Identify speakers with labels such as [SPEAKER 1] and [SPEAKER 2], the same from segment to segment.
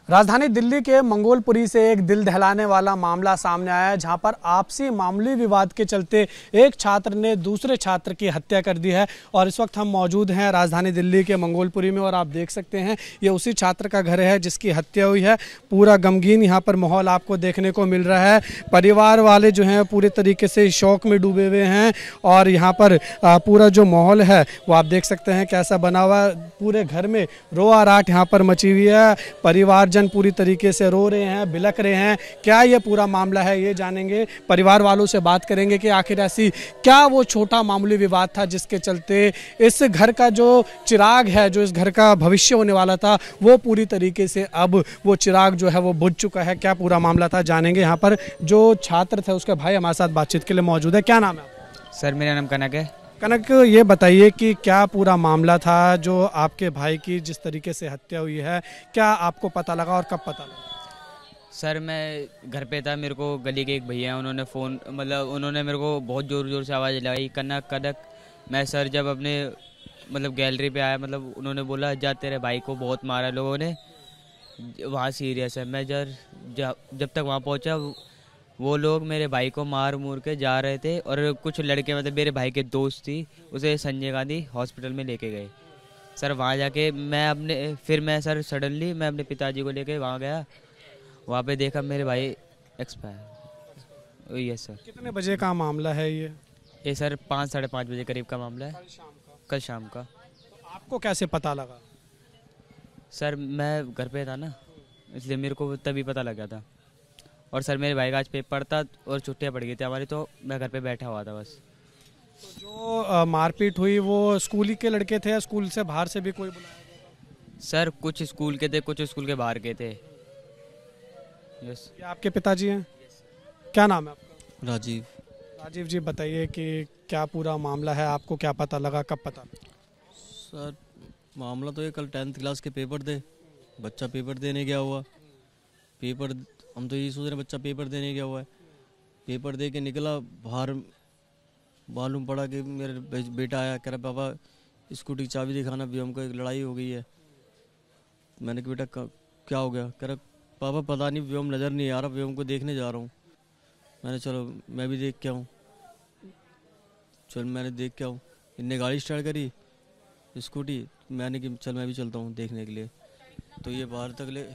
[SPEAKER 1] राजधानी दिल्ली के मंगोलपुरी से एक दिल दहलाने वाला मामला सामने आया है, जहां पर आपसी मामूली विवाद के चलते एक छात्र ने दूसरे छात्र की हत्या कर दी है। और इस वक्त हम मौजूद हैं राजधानी दिल्ली के मंगोलपुरी में और आप देख सकते हैं ये उसी छात्र का घर है जिसकी हत्या हुई है। पूरा गमगीन यहाँ पर माहौल आपको देखने को मिल रहा है। परिवार वाले जो हैं पूरे तरीके से शौक में डूबे हुए हैं और यहाँ पर पूरा जो माहौल है वो आप देख सकते हैं कैसा बना हुआ है। पूरे घर में रोआराट यहाँ पर मची हुई है। परिवार जन पूरी तरीके से रो रहे हैं, बिलख रहे हैं। क्या ये पूरा मामला है ये जानेंगे, परिवार वालों से बात करेंगे कि आखिर ऐसी क्या वो छोटा मामूली विवाद था जिसके चलते इस घर का जो चिराग है, जो इस घर का भविष्य होने वाला था, वो पूरी तरीके से अब वो चिराग जो है वो बुझ चुका है। क्या पूरा मामला था जानेंगे। यहाँ पर जो छात्र थे उसका भाई हमारे साथ बातचीत के लिए मौजूद है। क्या नाम है?
[SPEAKER 2] सर मेरा नाम कनक है।
[SPEAKER 1] कनक, ये बताइए कि क्या पूरा मामला था जो आपके भाई की जिस तरीके से हत्या हुई है, क्या आपको पता लगा और कब पता लगा?
[SPEAKER 2] सर मैं घर पे था, मेरे को गली के एक भैया हैं, उन्होंने मेरे को बहुत ज़ोर ज़ोर से आवाज़ लगाई, कनक कनक। मैं सर जब अपने गैलरी पे आया, उन्होंने बोला जा तेरे भाई को बहुत मारा लोगों ने, वहाँ सीरियस है। मैं जब तक वहाँ पहुँचा वो लोग मेरे भाई को मार मूर के जा रहे थे और कुछ लड़के मेरे भाई के दोस्त थी, उसे संजय गांधी हॉस्पिटल में लेके गए। सर वहाँ जाके मैं सर सडनली मैं अपने पिताजी को लेके वहाँ गया। वहाँ पे देखा मेरे भाई एक्सपायर। Yes sir.
[SPEAKER 1] कितने बजे का मामला है ये?
[SPEAKER 2] सर 5 साढ़े 5 बजे करीब का मामला है, कल शाम का।
[SPEAKER 1] आपको कैसे पता लगा?
[SPEAKER 2] सर मैं घर पे था ना, इसलिए मेरे को तभी पता लगा था। और सर मेरे भाई का आज पेपर था और छुट्टियां पड़ गई थी हमारी, तो मैं घर पे बैठा हुआ था बस।
[SPEAKER 1] तो जो मारपीट हुई वो स्कूल ही के लड़के थे या स्कूल से बाहर से भी कोई बुलाया?
[SPEAKER 2] सर कुछ स्कूल के थे, कुछ स्कूल के बाहर के थे। यस।
[SPEAKER 1] ये आपके पिताजी हैं? क्या नाम है आपका?
[SPEAKER 3] राजीव।
[SPEAKER 1] राजीव जी, बताइए कि क्या पूरा मामला है, आपको क्या पता लगा, कब पता लगा?
[SPEAKER 3] सर मामला तो ये कल 10th क्लास के पेपर थे, बच्चा पेपर देने गया हुआ। पेपर हम तो यही सोच रहे बच्चा पेपर देने गया हुआ है, पेपर दे के निकला बाहर, मालूम पड़ा कि मेरा बेटा आया, कह रहा पापा स्कूटी चाबी दिखाना, भी हमको एक लड़ाई हो गई है। मैंने कहा बेटा क्या हो गया? कह रहा पापा पता नहीं, व्योम नज़र नहीं आ रहा, व्योम को देखने जा रहा हूँ। मैंने चलो मैं भी देख के आऊँ। चल मैंने देख के आऊँ, इनने गाड़ी स्टार्ट करी स्कूटी, मैंने कि चल मैं भी चलता हूँ देखने के लिए। तो ये बाहर तक गए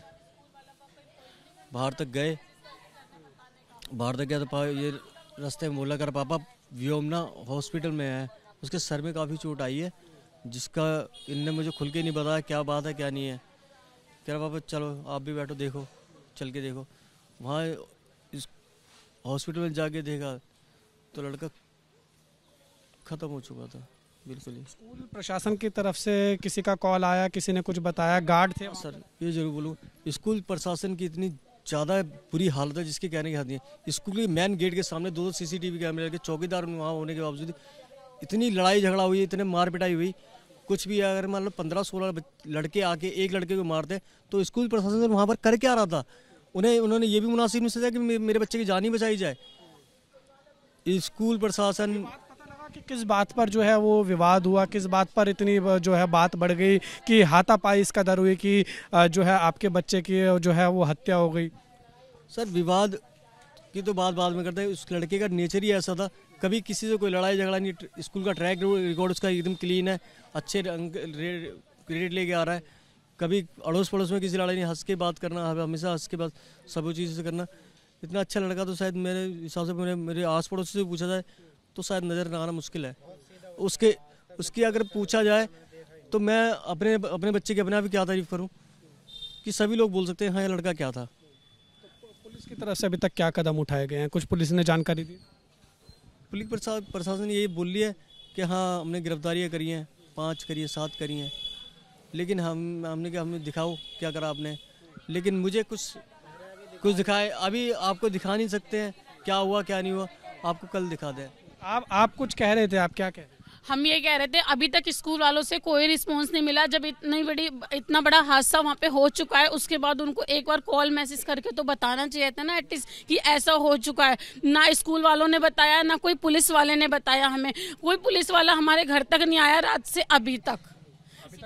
[SPEAKER 3] तो ये रास्ते में बोला कर पापा व्योम ना हॉस्पिटल में है, उसके सर में काफ़ी चोट आई है, जिसका इनने मुझे खुल के नहीं बताया क्या बात है क्या नहीं है। कह रहा पापा चलो आप भी बैठो, देखो चल के देखो। वहाँ इस हॉस्पिटल में जाके देखा तो लड़का ख़त्म हो चुका था बिल्कुल ही।
[SPEAKER 1] स्कूल प्रशासन की तरफ से किसी का कॉल आया, किसी ने कुछ बताया? गार्ड थे?
[SPEAKER 3] सर ये जरूर बोलूँ, स्कूल प्रशासन की इतनी ज़्यादा बुरी हालत है जिसके कहने की हद नहीं है। स्कूल के मेन गेट के सामने 2 CCTV कैमरे लगे, चौकीदार वहाँ होने के बावजूद इतनी लड़ाई झगड़ा हुई, इतने मार पिटाई हुई। कुछ भी अगर मान लो 15-16 लड़के आके एक लड़के को मारते तो स्कूल प्रशासन वहाँ पर कर क्या रहा था? उन्होंने ये भी मुनासिब नहीं समझा कि मेरे बच्चे की जान ही बचाई जाए। स्कूल प्रशासन
[SPEAKER 1] कि किस बात पर जो है वो विवाद हुआ, किस बात पर इतनी जो है बात बढ़ गई कि हाथापाई इस कदर हुई कि जो है आपके बच्चे की जो है वो हत्या हो गई?
[SPEAKER 3] सर विवाद की तो बात बाद में करते हैं, उस लड़के का नेचर ही ऐसा था, कभी किसी से कोई लड़ाई झगड़ा नहीं। स्कूल का ट्रैक रिकॉर्ड उसका एकदम क्लीन है, अच्छे क्रेडिट लेके आ रहा है। कभी अड़ोस पड़ोस में किसी लड़ाई नहीं, हंस के बात करना, हमेशा हंस के बात सब चीज़ से करना। इतना अच्छा लड़का तो शायद मेरे हिसाब से मेरे आस पड़ोस से पूछा जाए तो शायद नज़र न आना मुश्किल है। उसकी अगर पूछा जाए तो मैं अपने बच्चे की अपने आप ही क्या तारीफ़ करूं कि सभी लोग बोल सकते हैं हाँ ये लड़का क्या था।
[SPEAKER 1] पुलिस की तरफ से अभी तक क्या कदम उठाए गए हैं? कुछ पुलिस ने जानकारी दी?
[SPEAKER 3] पुलिस प्रशासन यही बोल रही है कि हाँ हमने गिरफ्तारियाँ करी हैं, 5 करी है, 7 करी हैं, लेकिन हमने कहा हमें दिखाओ क्या करा आपने। लेकिन मुझे कुछ दिखाए, अभी आपको दिखा नहीं सकते हैं क्या हुआ क्या नहीं हुआ, आपको कल दिखा दें।
[SPEAKER 1] आप कुछ कह रहे थे, आप क्या कह रहे थे?
[SPEAKER 4] हम ये कह रहे थे अभी तक स्कूल वालों से कोई रिस्पांस नहीं मिला। जब इतना बड़ा हादसा वहाँ पे हो चुका है, उसके बाद उनको एक बार कॉल मैसेज करके तो बताना चाहिए था ना एटलीस्ट कि ऐसा हो चुका है। ना स्कूल वालों ने बताया, ना कोई पुलिस वाले ने बताया हमें। कोई पुलिस वाला हमारे घर तक नहीं आया रात से अभी तक।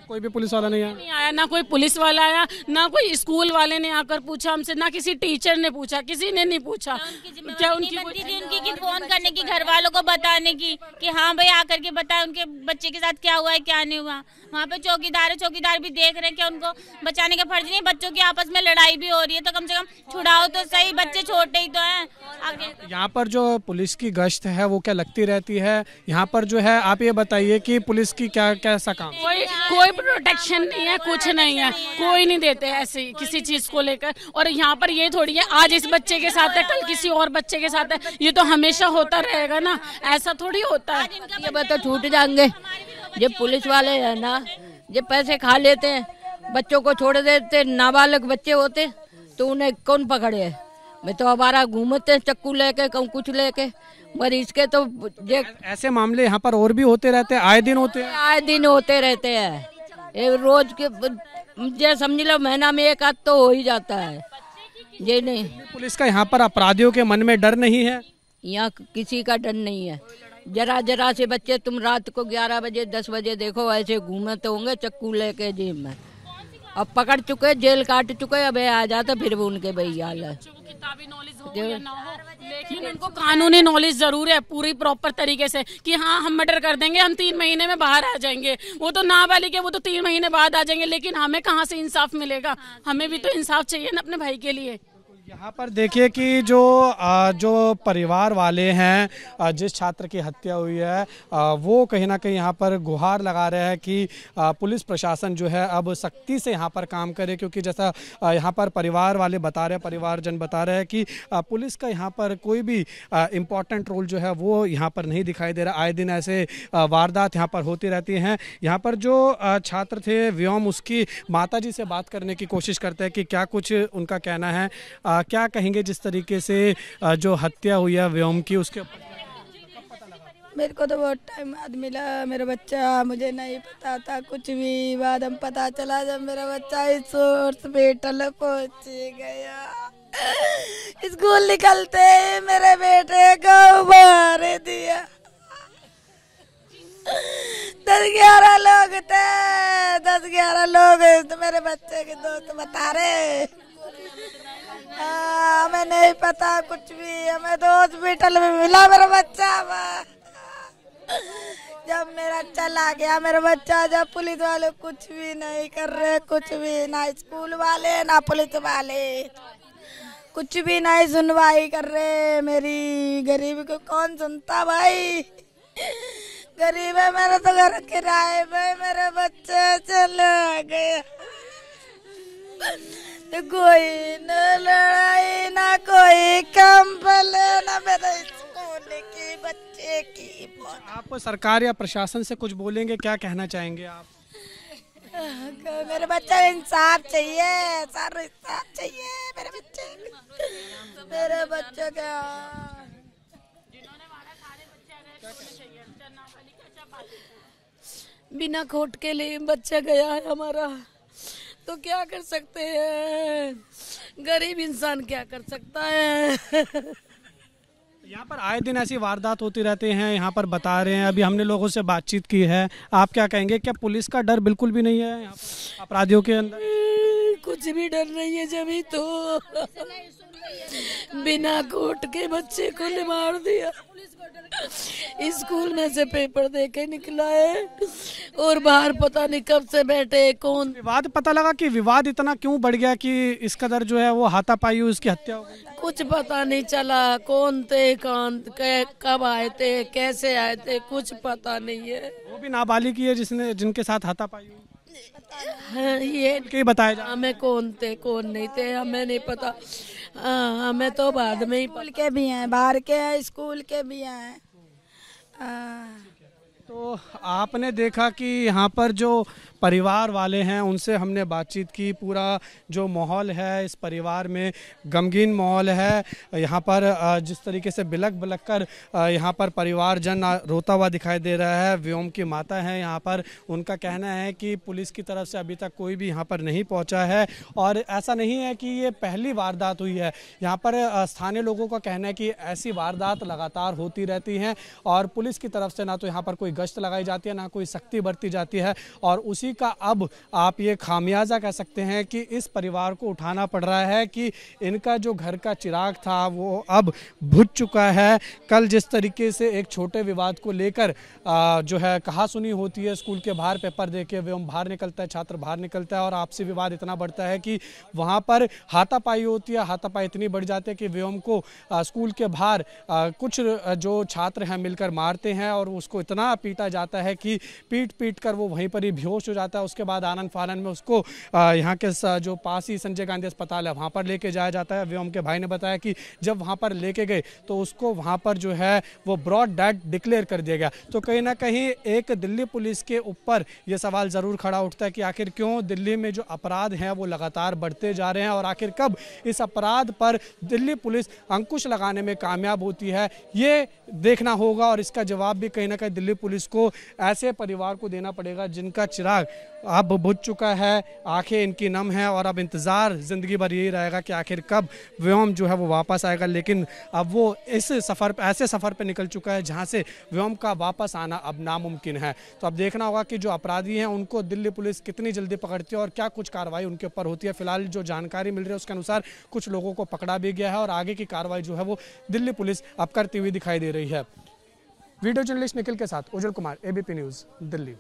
[SPEAKER 1] कोई भी पुलिस वाला नहीं आया?
[SPEAKER 4] नहीं आया, ना कोई पुलिस वाला आया, ना कोई स्कूल वाले ने आकर पूछा हमसे, ना किसी टीचर ने पूछा, किसी ने नहीं पूछा। क्या उनकी
[SPEAKER 5] उनकी कि फोन करने की, घर वालों को बताने की कि हाँ भाई आकर के बताए उनके बच्चे के साथ क्या हुआ है क्या नहीं हुआ। वहाँ पे चौकीदार है, चौकीदार भी देख रहे हैं कि उनको बचाने का फर्ज नहीं, बच्चों की आपस में लड़ाई भी हो रही है तो कम से कम छुड़ाओ तो सही, बच्चे छोटे ही तो हैं। आगे
[SPEAKER 1] यहाँ पर जो पुलिस की गश्त है वो क्या लगती रहती है यहाँ पर जो है? आप ये बताइए कि पुलिस की क्या कैसा काम?
[SPEAKER 4] कोई प्रोटेक्शन नहीं है, कुछ नहीं है, कोई नहीं देते ऐसे किसी चीज को लेकर। और यहाँ पर ये थोड़ी है आज इस बच्चे के साथ है कल किसी और बच्चे के साथ है, ये तो हमेशा होता रहेगा ना, ऐसा थोड़ी होता है।
[SPEAKER 6] ये तो छूट जाएंगे। ये पुलिस वाले है ना, ये पैसे खा लेते हैं, बच्चों को छोड़ देते, नाबालिग बच्चे होते तो उन्हें कौन पकड़े? मैं तो हमारा घूमते चक्कू लेके कहूँ कुछ लेके, मरीज के तो
[SPEAKER 1] ऐसे मामले यहाँ पर और भी होते रहते हैं, आए दिन होते हैं?
[SPEAKER 6] आए दिन होते रहते हैं, ये रोज के ये समझ लो महीना में एक आध तो हो ही जाता है। ये नहीं,
[SPEAKER 1] पुलिस का यहाँ पर अपराधियों के मन में डर नहीं है?
[SPEAKER 6] यहाँ किसी का डर नहीं है। जरा जरा से बच्चे तुम रात को 11 बजे 10 बजे देखो ऐसे घूमते होंगे चक्कू लेके जेब में, अब पकड़ चुके, जेल काट चुके, अब आ जाते फिर भी उनके वही हाल है।
[SPEAKER 4] किताबी नॉलेज हो या ना हो, लेकिन उनको कानूनी नॉलेज जरूर है पूरी प्रॉपर तरीके से कि हाँ हम मर्डर कर देंगे, हम 3 महीने में बाहर आ जाएंगे। वो तो नाबालिग है, वो तो 3 महीने बाद आ जाएंगे, लेकिन हमें कहाँ से इंसाफ मिलेगा? हमें भी तो इंसाफ चाहिए ना अपने भाई के लिए।
[SPEAKER 1] यहाँ पर देखिए कि जो परिवार वाले हैं जिस छात्र की हत्या हुई है वो कहीं ना कहीं यहाँ पर गुहार लगा रहे हैं कि पुलिस प्रशासन जो है अब सख्ती से यहाँ पर काम करे, क्योंकि जैसा यहाँ पर परिवार वाले बता रहे हैं, परिवारजन बता रहे हैं कि पुलिस का यहाँ पर कोई भी इम्पोर्टेंट रोल जो है वो यहाँ पर नहीं दिखाई दे रहा। आए दिन ऐसे वारदात यहाँ पर होती रहती हैं। यहाँ पर जो छात्र थे व्योम, उसकी माताजी से बात करने की कोशिश करते हैं कि क्या कुछ उनका कहना है, क्या कहेंगे जिस तरीके से जो हत्या हुई है व्योम की उसके ऊपर?
[SPEAKER 7] मेरे को तो बहुत टाइम बाद मिला मेरा बच्चा, मुझे नहीं पता था कुछ भी, बाद में पता चला जब मेरा बच्चा इस हॉस्पिटल पहुंच गया। स्कूल निकलते मेरे बेटे को मार दिया। 10-11 लोग थे, 10-11 लोग तो मेरे बच्चे के दोस्त बता रहे। हमें नहीं पता कुछ भी, हमें तो हॉस्पिटल में मिला मेरा बच्चा। जब मेरा चला गया मेरा बच्चा, जब पुलिस वाले कुछ भी नहीं कर रहे, कुछ भी ना स्कूल वाले ना पुलिस वाले कुछ भी नहीं सुनवाई कर रहे। मेरी गरीबी को कौन सुनता भाई? गरीब है मेरा तो घर किराए पे, मेरे बच्चे चले गए। कोई न लड़ाई ना कोई कंपले ना मेरे स्कूल की बच्चे की।
[SPEAKER 1] आप सरकार या प्रशासन से कुछ बोलेंगे, क्या कहना चाहेंगे आप?
[SPEAKER 7] मेरे बच्चे को इंसाफ चाहिए, सर इंसाफ चाहिए मेरे बच्चे का।
[SPEAKER 6] बिना खोट के लिए बच्चा गया है हमारा, तो क्या कर सकते हैं? गरीब इंसान क्या कर सकता है?
[SPEAKER 1] यहाँ पर आए दिन ऐसी वारदात होती रहते हैं, यहाँ पर बता रहे हैं, अभी हमने लोगों से बातचीत की है। आप क्या कहेंगे, क्या पुलिस का डर बिल्कुल भी नहीं है यहाँ पर अपराधियों के अंदर?
[SPEAKER 6] कुछ भी डर नहीं है, जब ही तो बिना कोट के बच्चे को मार दिया। स्कूल में से पेपर दे के निकला है और बाहर पता नहीं कब से बैठे कौन।
[SPEAKER 1] विवाद पता लगा कि विवाद इतना क्यों बढ़ गया कि इस कदर जो है वो हाथापाई हुई, उसकी हत्या हो गई?
[SPEAKER 6] कुछ पता नहीं चला, कौन थे कब आए थे कैसे आए थे कुछ पता नहीं है।
[SPEAKER 1] वो भी नाबालिग ही है जिनके साथ हाथापाई हुई?
[SPEAKER 6] ये
[SPEAKER 1] बताया जा,
[SPEAKER 6] हमें कौन थे कौन नहीं थे हमें नहीं पता। हमें तो बाद में ही
[SPEAKER 7] स्कूल के भी हैं, बाहर के हैं, स्कूल के भी हैं।
[SPEAKER 1] तो आपने देखा कि यहाँ पर जो परिवार वाले हैं उनसे हमने बातचीत की। पूरा जो माहौल है इस परिवार में गमगीन माहौल है। यहाँ पर जिस तरीके से बिलख बिलख कर यहाँ पर परिवारजन रोता हुआ दिखाई दे रहा है। व्योम की माता है यहाँ पर, उनका कहना है कि पुलिस की तरफ से अभी तक कोई भी यहाँ पर नहीं पहुँचा है और ऐसा नहीं है कि ये पहली वारदात हुई है। यहाँ पर स्थानीय लोगों का कहना है कि ऐसी वारदात लगातार होती रहती हैं और पुलिस की तरफ से ना तो यहाँ पर कोई गश्त लगाई जाती है ना कोई सख्ती बरती जाती है और उसी का अब आप ये खामियाजा कह सकते हैं कि इस परिवार को उठाना पड़ रहा है कि इनका जो घर का चिराग था वो अब बुझ चुका है। कल जिस तरीके से एक छोटे विवाद को लेकर जो है कहा सुनी होती है, स्कूल के बाहर पेपर देके एवं बाहर निकलता है, छात्र बाहर निकलता है और आपसी विवाद इतना बढ़ता है कि वहाँ पर हाथापाई होती है। हाथापाई इतनी बढ़ जाती है कि व्योम को स्कूल के बाहर कुछ जो छात्र हैं मिलकर मारते हैं और उसको इतना पीटा जाता है कि पीट कर वो वहीं पर ही बेहोश हो जाता है। उसके बाद आनन फानन में उसको यहाँ के जो पास ही संजय गांधी अस्पताल है वहाँ पर लेके जाया जाता है। व्योम के भाई ने बताया कि जब वहाँ पर लेके गए तो उसको वहाँ पर जो है वो ब्रॉड डेड डिक्लेयर कर दिया गया। तो कहीं ना कहीं एक दिल्ली पुलिस के ऊपर ये सवाल ज़रूर खड़ा उठता है कि आखिर क्यों दिल्ली में जो अपराध हैं वो लगातार बढ़ते जा रहे हैं और आखिर कब इस अपराध पर दिल्ली पुलिस अंकुश लगाने में कामयाब होती है, ये देखना होगा। और इसका जवाब भी कहीं ना कहीं दिल्ली पुलिस को ऐसे परिवार को देना पड़ेगा जिनका चिराग अब बुझ चुका है, आंखें इनकी नम हैं और अब इंतज़ार ज़िंदगी भर यही रहेगा कि आखिर कब व्योम जो है वो वापस आएगा। लेकिन अब वो इस सफ़र ऐसे सफ़र पे निकल चुका है जहां से व्योम का वापस आना अब नामुमकिन है। तो अब देखना होगा कि जो अपराधी हैं उनको दिल्ली पुलिस कितनी जल्दी पकड़ती है और क्या कुछ कार्रवाई उनके ऊपर होती है। फिलहाल जो जानकारी मिल रही है उसके अनुसार कुछ लोगों को पकड़ा भी गया है और आगे की कार्रवाई जो है वो दिल्ली पुलिस अब करती हुई दिखाई दे रही है। वीडियो जर्नलिस्ट निखिल के साथ उज्जवल कुमार, ABP न्यूज़, दिल्ली।